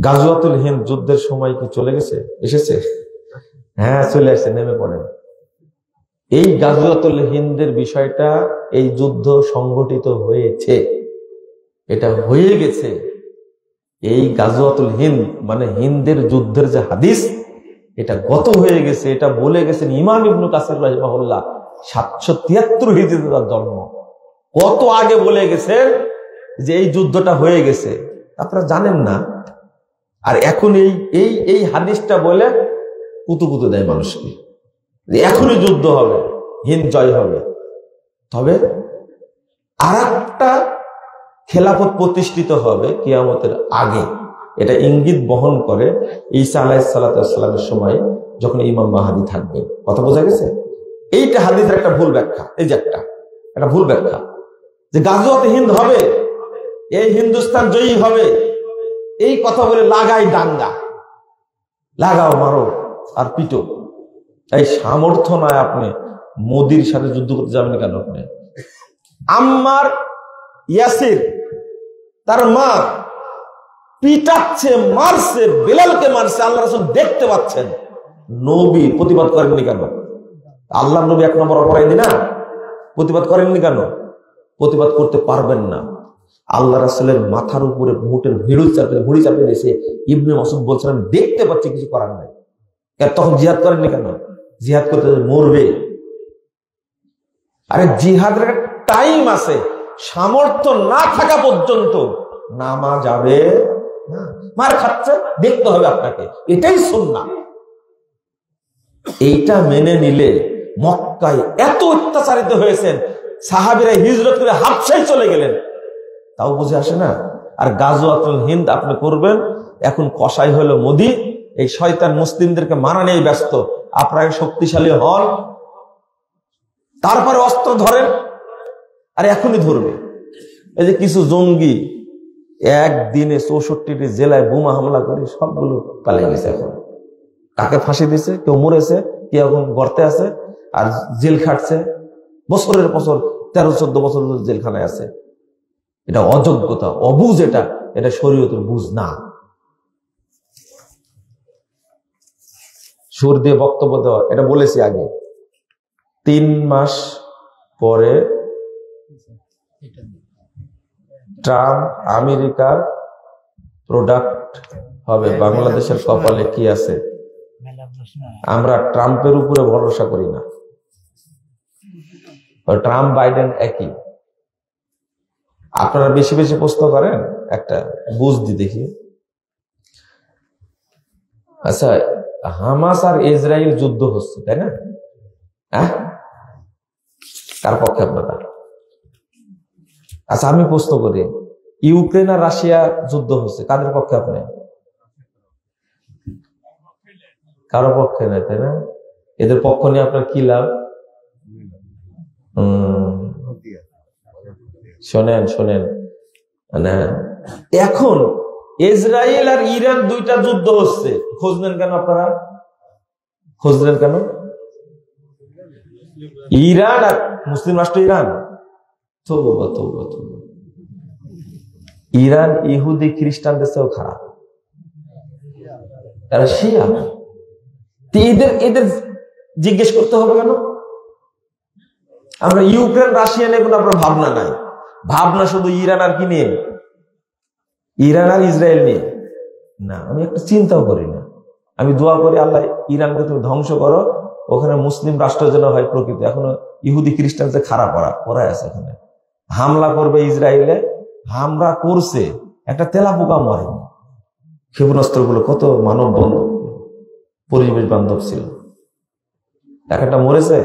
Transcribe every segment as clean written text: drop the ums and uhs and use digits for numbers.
গাজওয়াতুল হিন্দ যুদ্ধের সময় কি চলে গেছে, এসেছে? হ্যাঁ, চলে আসছে, নেমে পড়েন। এই গাজওয়াতুল হিন্দের বিষয়টা, এই যুদ্ধ সংগঠিত হয়েছে, এটা হয়ে গেছে। এই গাজওয়াতুল হিন্দ মানে হিন্দের যুদ্ধের যে হাদিস, এটা গত হয়ে গেছে। এটা বলে গেছেন ইমাম ইবনে কাসির রাহিমাহুল্লাহ, 773 হিজরিতে তার জন্ম। কত আগে বলে গেছেন যে এই যুদ্ধটা হয়ে গেছে, আপনারা জানেন না। আর এখন এই হাদিসটা বলে কুতুকুতু দেয় মানুষকে, এখনই যুদ্ধ হবে, হিন্দ জয় হবে। তবে আর একটা খেলাফত প্রতিষ্ঠিত হবে কিয়ামতের আগে, এটা ইঙ্গিত বহন করে ঈসা আলাইহিস সালামের সময় যখন ইমাম মাহদী থাকবে। কথা বোঝা গেছে? এইটা হাদিসের একটা ভুল ব্যাখ্যা। এই যে একটা ভুল ব্যাখ্যা যে গাজওয়াতে হিন্দ হবে, এই হিন্দুস্তান জয়ী হবে, এই কথা বলে লাগাই দাঙ্গা, লাগাও, মারো আর পিটো। এই সামর্থ্য নয়। আপনি মোদির সাথে যুদ্ধ করতে যাবেন কেন? আপনি আম্মার ইয়াসির তার মা পিটাচ্ছে, মারছে, বেলালকে মারছে, আল্লাহ রাসূল দেখতে পাচ্ছেন, নবী প্রতিবাদ করেননি কেন? আল্লাহ নবী 1 নম্বর অপরাধী না? প্রতিবাদ করেননি কেন? প্রতিবাদ করতে পারবেন না। আল্লাহ রাসূলের মাথার উপরে মুটের ভুড়ি চাপে দিয়েছে। ইবনে মাসউদ বলছেন আমি দেখতে পাচ্ছি, কিছু করার নাই। তখন জিহাদ করেননি কেন? জিহাদ করতে মরবে। আরে জিহাদের টাইম আছে, সামর্থ্য না থাকা পর্যন্ত নামা যাবে না। মার খাচ্ছে, দেখতে হবে আপনাকে, এটাই সুন্নাহ। এইটা মেনে নিলে মক্কায় এত অত্যাচারিত হয়েছেন, সাহাবীরা হিজরত করে হাবশায় চলে গেলেন, তাও বুঝে আসে না। আর গাজওয়াতুল হিন্দ আপনি করবেন, এখন কসাই হলো মোদি, এই শয়তান মুসলিমদেরকে মারা নিয়ে ব্যস্ত। আপনারা শক্তিশালী হন, তারপরে অস্ত্র ধরেন। আর এখনই ধরবে। এই যে কিছু জঙ্গি একদিনে 64টি জেলায় বোমা হামলা করে সবগুলো পালিয়ে গেছে। এখন কাকে ফাঁসি দিছে, কেউ মরেছে, কেউ এখন গর্তে আছে আর জেল খাটছে বছরের বছর, 13-14 বছর জেলখানায় আছে। এটা অযোগ্যতা, অবুঝ। এটা শরীয়তের বুঝ না। সুর দিয়ে বক্তব্য দেওয়া, এটা বলেছি আগে। 3 মাস পরে ট্রাম্প আমেরিকার প্রোডাক্ট হবে। বাংলাদেশের কপালে কি আছে? আমরা ট্রাম্পের উপরে ভরসা করি না। ট্রাম্প বাইডেন একই। আপনারা বেশি বেশি প্রশ্ন করেন, একটা বুঝ দি দেখি। আচ্ছা, হামাস আর ইসরায়েল যুদ্ধ হচ্ছে, তাই না? হ্যাঁ, কার পক্ষে আপনারা? আচ্ছা, আমি প্রশ্ন করি, ইউক্রেন আর রাশিয়া যুদ্ধ হচ্ছে, কাদের পক্ষে আপনি? কারো পক্ষে নাই, তাই না? এদের পক্ষ নিয়ে আপনার কি লাভ? শোনেন, মানে এখন ইসরায়েল আর ইরান দুইটা যুদ্ধ হচ্ছে, খোঁজ নেন কেন আপনারা? খোঁজ নেন কেন? ইরান আর মুসলিম রাষ্ট্র ইরান, ইরান ইহুদি খ্রিস্টানদের চেয়েও খারাপ, তারা শিয়া। এদের জিজ্ঞেস করতে হবে কেন? আমরা ইউক্রেন রাশিয়া নিয়ে কোনো আপনার ভাবনা নাই। ভাবনা শুধু ইরান আর কি নিয়ে? ইরান আর ইসরায়েল নিয়ে না। আমি একটা চিন্তাও করি না। আমি দোয়া করি, আল্লাহ ইরানকে তুমি ধ্বংস করো, ওখানে মুসলিম রাষ্ট্র যেন হয় প্রকৃত। এখনো ইহুদি খ্রিস্টান যে খারাপ ওরাই আছে ওখানে। হামলা করবে ইসরায়েলে, হামলা করছে, একটা তেলাপোকা মরেনি। ক্ষেপণাস্ত্রগুলো কত মানব বান্ধব, পরিবেশ বান্ধব ছিল, একটা মরেছে।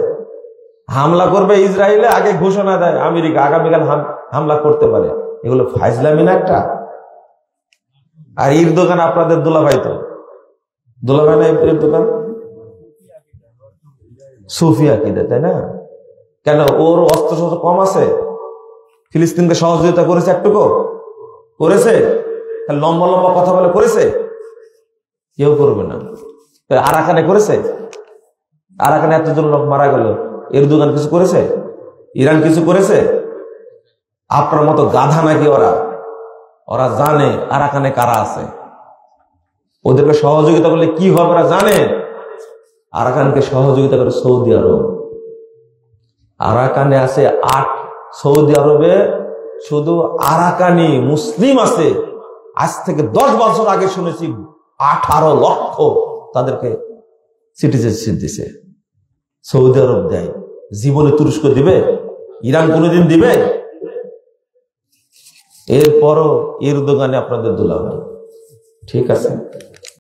হামলা করবে ইসরায়েলে, আগে ঘোষণা দেয় আমেরিকা আগামীকাল হামলা করতে পারে। এগুলো ফাইজলামি না একটা? আর এর দোকান আপনাদের দুলাভাই, তো দুলাভাই না এর দোকান? সুফিয়া কিদে, তাই না? কেন ওর অস্ত্র শস্ত্র কম আছে? ফিলিস্তিনকে সহযোগিতা করেছে একটুকু? করেছে? লম্বা লম্বা কথা বলে করেছে? কেউ করবে না। আরাকানে করেছে? আরাকানে এতজন লোক মারা গেল, এরদোগান কিছু করেছে? ইরান কিছু করেছে? আপনার মতো গাধা নাকি ওরা? ওরা জানে আরাকানে কারা আছে। ওদেরকে সহযোগিতা করলে কি হবে আপনারা জানেন? আরাকানকে সহযোগিতা করে সৌদি আরব। আরাকানে আছে সৌদি আরবে শুধু আরাকানি মুসলিম আছে। আজ থেকে 10 বছর আগে শুনেছি 18 লক্ষ তাদেরকে সিটিজেনশিপ দিছে। সৌদি আরব দেয়, জীবনে তুরস্ক দিবে? ইরান কোনোদিন দিবে? এরপরও এরদোগানে আপনাদের দুলাভাই। ঠিক আছে।